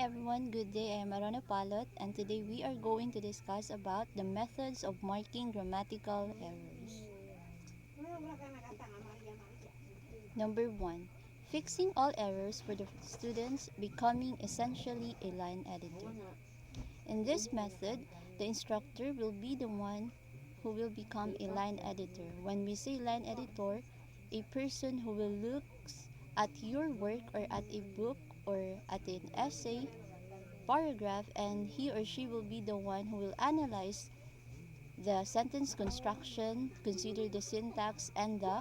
everyone, good day. I am Arana Palot and today we are going to discuss about the methods of marking grammatical errors. Number 1. Fixing all errors for the students becoming essentially a line editor. In this method, the instructor will be the one who will become a line editor. When we say line editor, a person who will look at your work or at a book or at an essay paragraph, and he or she will be the one who will analyze the sentence construction, consider the syntax and the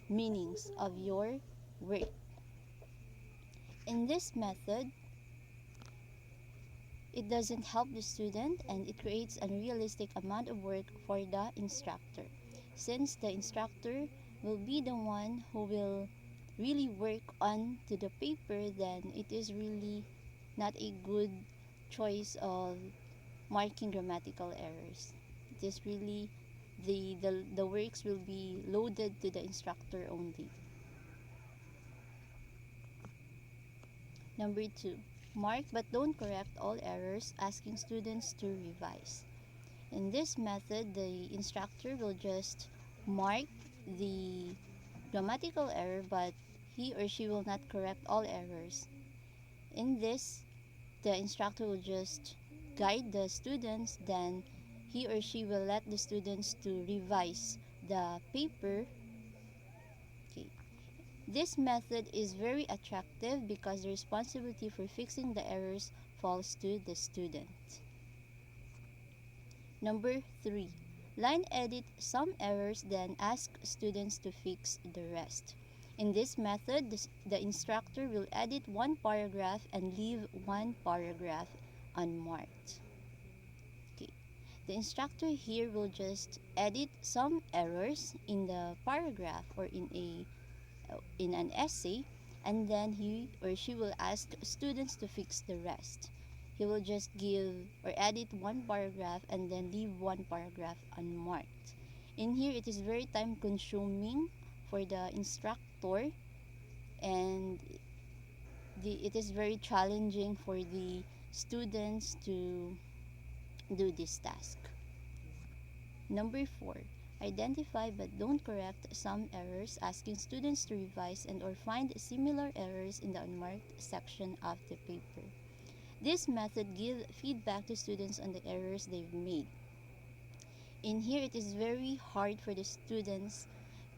meanings of your work. In this method, it doesn't help the student and it creates an unrealistic amount of work for the instructor. Since the instructor will be the one who will really work on to the paper, then it is really not a good choice of marking grammatical errors. It is really the works will be loaded to the instructor only. Number 2. Mark but don't correct all errors, asking students to revise. In this method, the instructor will just mark the grammatical error, but he or she will not correct all errors. In this, the instructor will just guide the students, then he or she will let the students to revise the paper. Okay. This method is very attractive because the responsibility for fixing the errors falls to the student. Number 3. Line edit some errors, then ask students to fix the rest. In this method, the instructor will edit one paragraph and leave one paragraph unmarked. Okay. The instructor here will just edit some errors in the paragraph or in an essay, and then he or she will ask students to fix the rest. He will just give or edit one paragraph and then leave one paragraph unmarked. In here, it is very time consuming for the instructor, and it is very challenging for the students to do this task. Number 4. Identify but don't correct some errors, asking students to revise and or find similar errors in the unmarked section of the paper. This method gives feedback to students on the errors they've made. In here, it is very hard for the students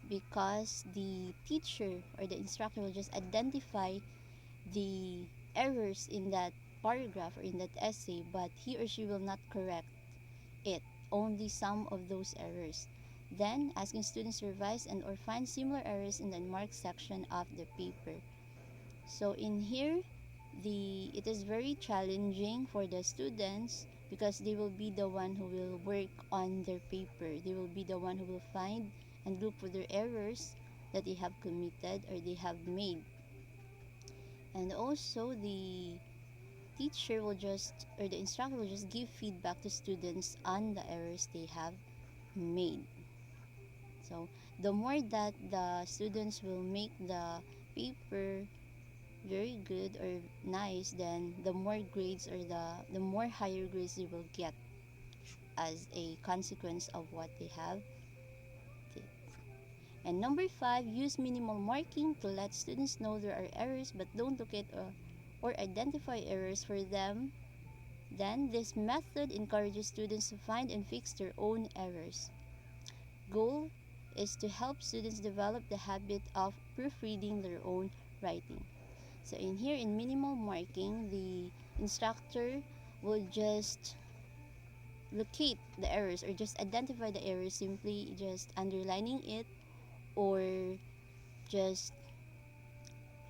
because the teacher or the instructor will just identify the errors in that paragraph or in that essay, but he or she will not correct it, only some of those errors. Then, asking students to revise and or find similar errors in the unmarked section of the paper. So in here, it is very challenging for the students because they will be the one who will work on their paper. They will be the one who will find and look for their errors that they have committed or they have made. And also the teacher will just or the instructor will just give feedback to students on the errors they have made. So the more that the students will make the paper very good or nice, then the more grades or the more higher grades they will get as a consequence of what they have did. And number 5, use minimal marking to let students know there are errors but don't locate or identify errors for them. Then this method encourages students to find and fix their own errors. Goal is to help students develop the habit of proofreading their own writing. So in here, in minimal marking, the instructor will just locate the errors or just identify the errors, simply just underlining it or just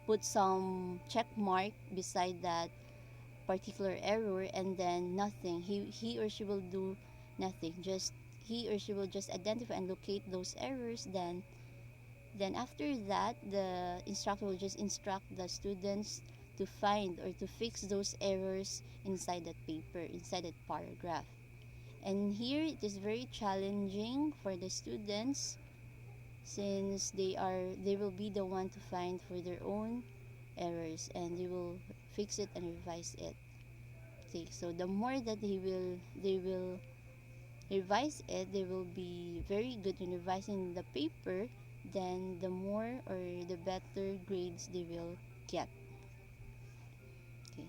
put some check mark beside that particular error, and then nothing. He or she will do nothing. Just he or she will just identify and locate those errors. Then after that, the instructor will just instruct the students to find or to fix those errors inside that paper, inside that paragraph. And here it is very challenging for the students since they will be the one to find for their own errors and they will fix it and revise it. Okay, so the more that they will revise it, they will be very good in revising the paper, then the more or the better grades they will get. Okay.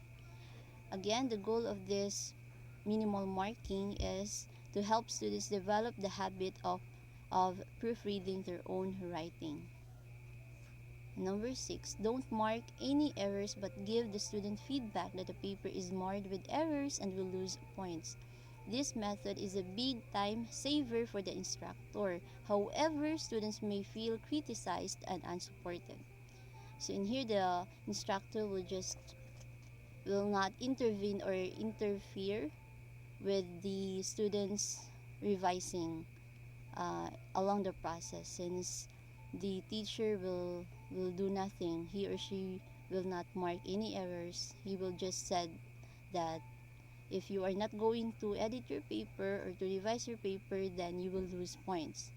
Again, the goal of this minimal marking is to help students develop the habit of proofreading their own writing. Number 6, don't mark any errors but give the student feedback that the paper is marred with errors and will lose points. This method is a big time saver for the instructor. However, students may feel criticized and unsupported. So in here, the instructor will not intervene or interfere with the students revising along the process, since the teacher will do nothing. He or she will not mark any errors. He will just said that if you are not going to edit your paper or to revise your paper, then you will lose points.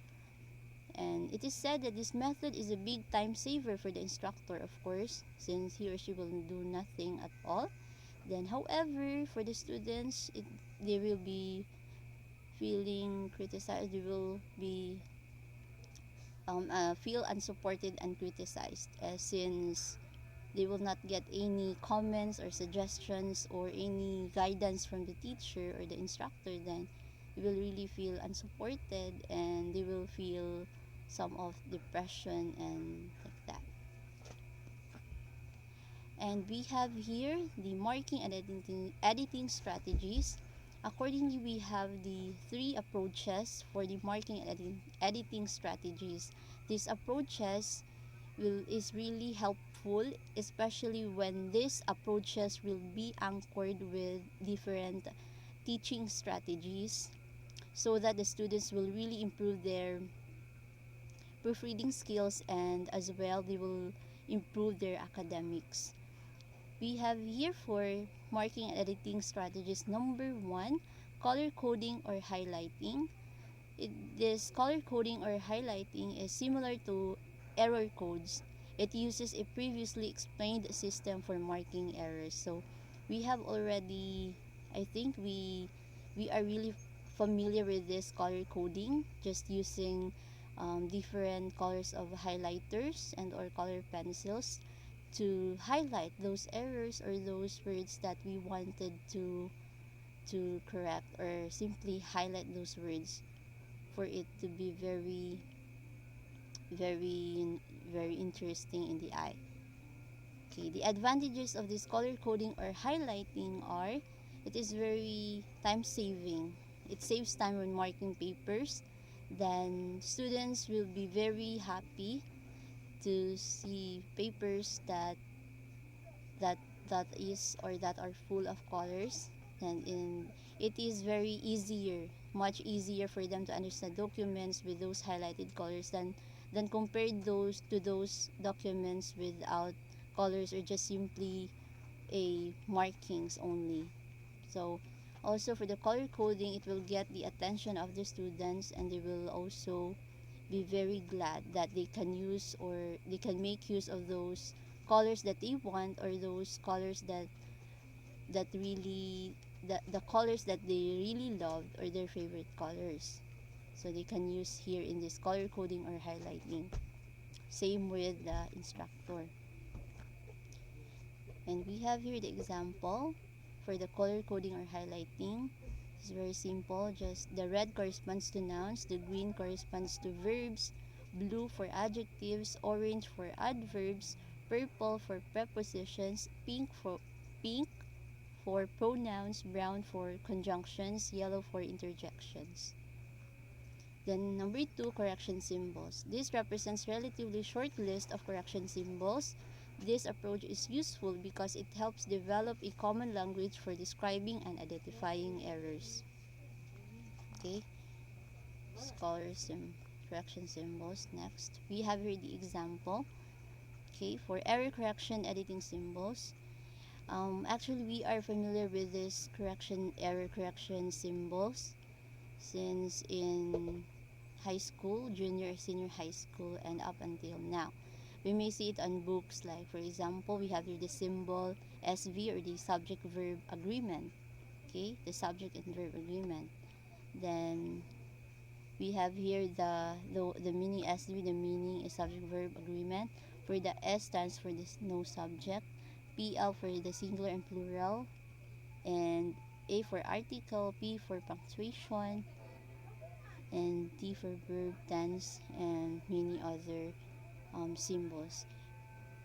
And it is said that this method is a big time saver for the instructor, of course, since he or she will do nothing at all. Then, however, for the students, they will be feeling criticized. They will be feel unsupported and criticized, since they will not get any comments or suggestions or any guidance from the teacher or the instructor. Then they will really feel unsupported and they will feel some of depression and like that. And we have here the marking and editing strategies. Accordingly, we have the 3 approaches for the marking and editing strategies. These approaches is really helpful, especially when these approaches will be anchored with different teaching strategies, so that the students will really improve their proofreading skills, and as well they will improve their academics. We have here for marking and editing strategies. Number 1, color coding or highlighting. This color coding or highlighting is similar to error codes. It uses a previously explained system for marking errors. So we have already, I think we are really familiar with this color coding, just using different colors of highlighters and or color pencils to highlight those errors or those words that we wanted to correct, or simply highlight those words for it to be very interesting in the eye. Okay, the advantages of this color coding or highlighting are, it is very time saving. It saves time when marking papers. Then students will be very happy to see papers that that is or that are full of colors, and it is very easier, much easier for them to understand documents with those highlighted colors than compared those to those documents without colors or just simply a markings only. So also for the color coding, it will get the attention of the students, and they will also be very glad that they can use or they can make use of those colors that they want, or those colors that really the colors that they really loved, or their favorite colors, so they can use here in this color coding or highlighting. Same with the instructor. And we have here the example for the color coding or highlighting. It's very simple. Just the red corresponds to nouns, the green corresponds to verbs, blue for adjectives, orange for adverbs, purple for prepositions, pink for pronouns, brown for conjunctions, yellow for interjections. Then number 2, correction symbols. This represents relatively short list of correction symbols. This approach is useful because it helps develop a common language for describing and identifying errors. Okay, correction symbols. Next, we have here the example. Okay, for error correction editing symbols. Actually, we are familiar with this error correction symbols since in high school, junior, senior high school, and up until now. We may see it on books, like for example, we have here the symbol SV, or the subject verb agreement. Okay, the subject and verb agreement. Then we have here the meaning SW, the meaning is subject verb agreement. For the S stands for this no subject, PL for the singular and plural, and A for article, P for punctuation, and T for verb tense, and many other symbols.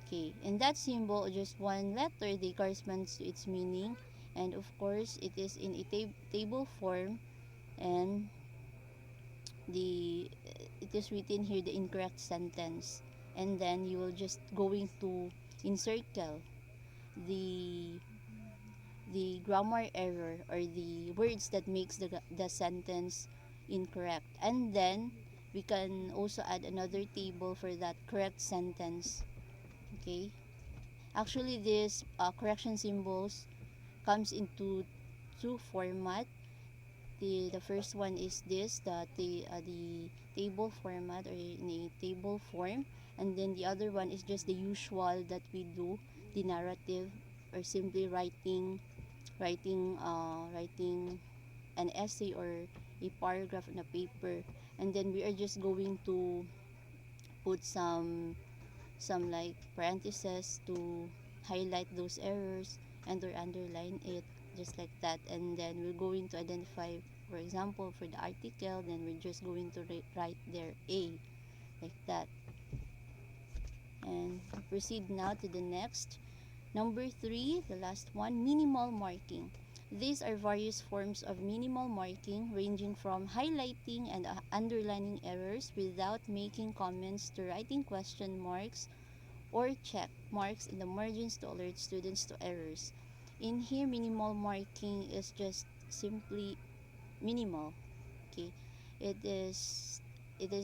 Okay, and that symbol, just one letter, they corresponds to its meaning, and of course it is in a table form, and the it is written here the incorrect sentence, and then you will just going to encircle the grammar error or the words that makes the sentence incorrect, and then we can also add another table for that correct sentence. Okay, actually this correction symbols comes into two format. The first one is this, the table format, or in a table form, and then the other one is just the usual that we do, the narrative, or simply writing an essay or a paragraph on a paper, and then we are just going to put some like parentheses to highlight those errors and or underline it, just like that. And then we're going to identify, for example, for the article, then we're just going to write there A, like that. And proceed now to the next. Number 3, the last one, minimal marking. These are various forms of minimal marking, ranging from highlighting and underlining errors without making comments, to writing question marks or check marks in the margins to alert students to errors. In here, minimal marking is just simply minimal. Okay, it is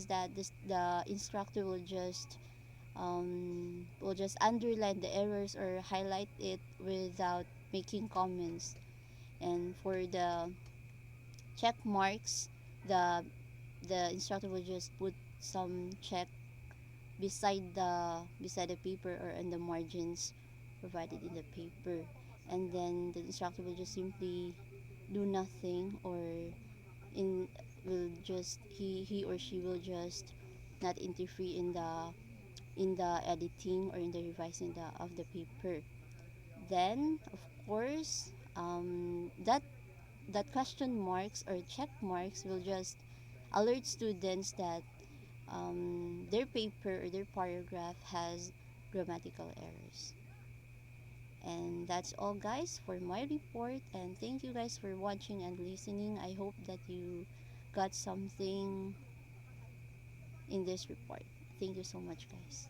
that the instructor will just underline the errors or highlight it without making comments. And for the check marks, the instructor will just put some check beside the paper or in the margins provided in the paper, and then the instructor will just simply do nothing, or in will just he or she will just not interfere in the editing or in the revising of the paper. Then of course, that question marks or check marks will just alert students that their paper or their paragraph has grammatical errors. And that's all, guys, for my report, and thank you guys for watching and listening. I hope that you got something in this report. Thank you so much, guys.